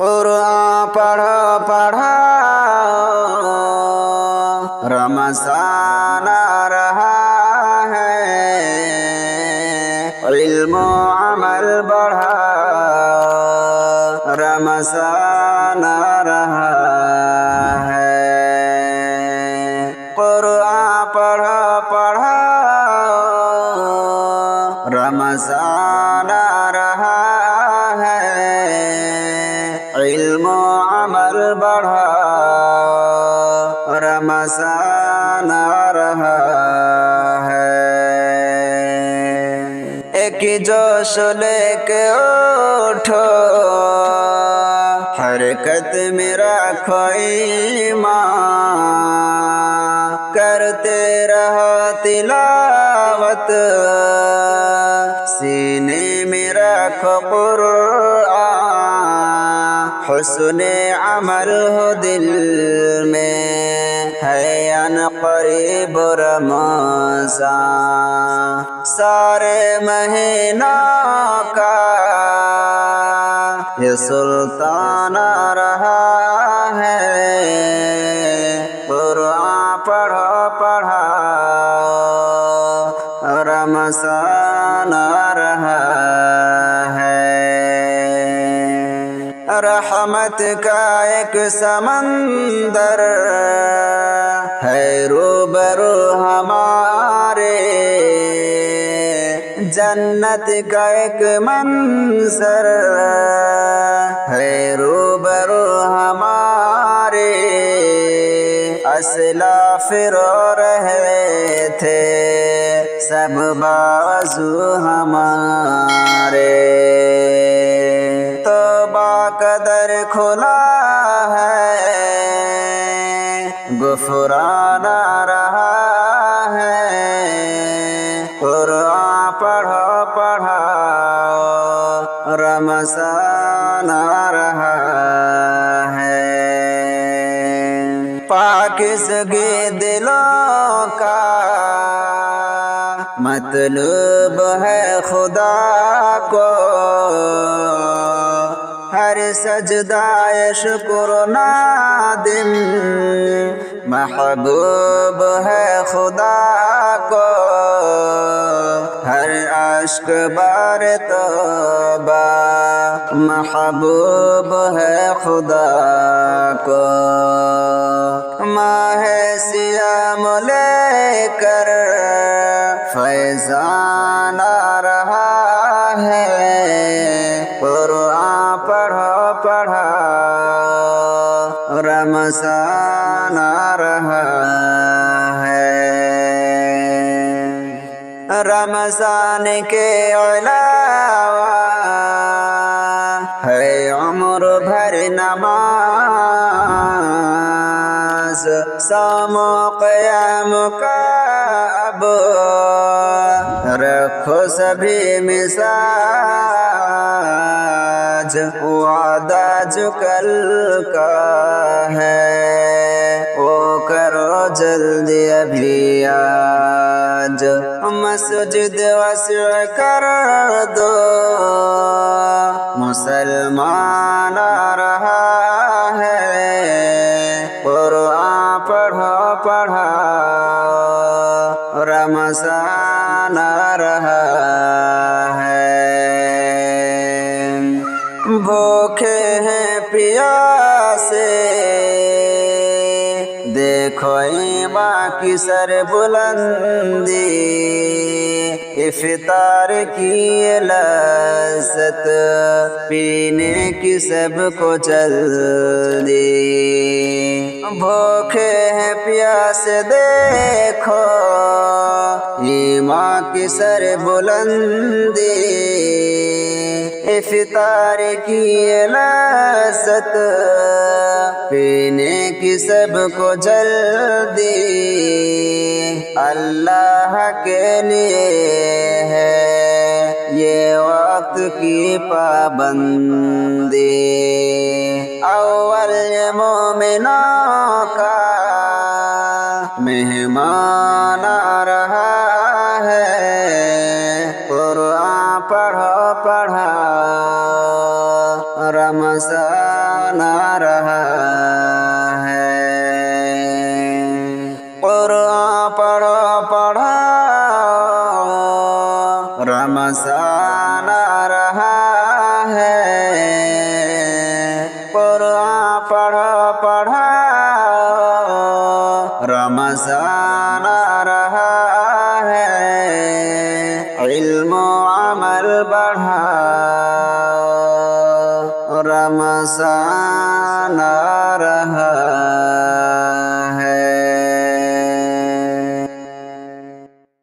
कुरान पढ़ो पढ़ो रमज़ान आ रहा है, इल्म अमल बढ़ा रमज़ान आ रहा है। कुरान पढ़ो पढ़ो रमज़ान आ रहा है, इल्म अमल बढ़ा रमज़ान आ रहा है। एक जोश लेके उठो, हरकत में रखो ईमान, करते रहो तिलावत, सीने में रखो कुरान, हुस्ने अमल हो दिल में है अनक़रीब रमज़ान। सारे महीनों का ये सुल्तान आ रहा है, कुरान पढ़ो पढ़ो रमज़ान आ रहा है। रहमत का एक समंदर है रूबरू हमारे, जन्नत का एक मंजर है रूबरू हमारे। असलाफ रो रहे थे सब बाजू हमारे, तौबा का दर खुला है, गुफरान आ रहा है। कुरान पढ़ो पढ़ो रमज़ान आ रहा है। पाकिज़गी दिलों का मतलूब है खुदा को, हर सजदाए शुक्र नादिम महबूब है खुदा को, हर अश्क बार तौबा महबूब है खुदा को। माह सियाम लेकर फैज़ान आ रहा है, कुरान पढ़ो पढ़ो रमज़ान आ रहा है। रमज़ान के अलावा है उम्र भर नमाज, साम क़याम का अब रखो सभी मिजाज, वादा जो कल का है वो करो जल्दी अभी आज। मस्जिद वस्अ कर दो, मुसलमान आ रहा है, कुरान पढ़ो पढ़ो रमज़ान आ रहा है। भूखे हैं प्यासे देखो ईमान की सर बुलंदी, इफ्तार की ये लज़्ज़त पीने की सबको जल्दी। भूखे हैं प्यासे देखो ईमान की सर बुलंदी, इफ्तार की ये लज़्ज़त पीने की सबको जल्दी। अल्लाह के लिए है ये वक्त की पाबंदी, अव्वल मोमिनों का मेहमान आ रहा है। कुरान पढ़ो पढ़ो रमज़ान रमज़ान आ रहा है। कुरान पढ़ो पढ़ो रमज़ान आ रहा है। कुरान पढ़ो पढ़ो रमज़ान आ रहा है। इल्म अमल बढ़ाओ रमज़ान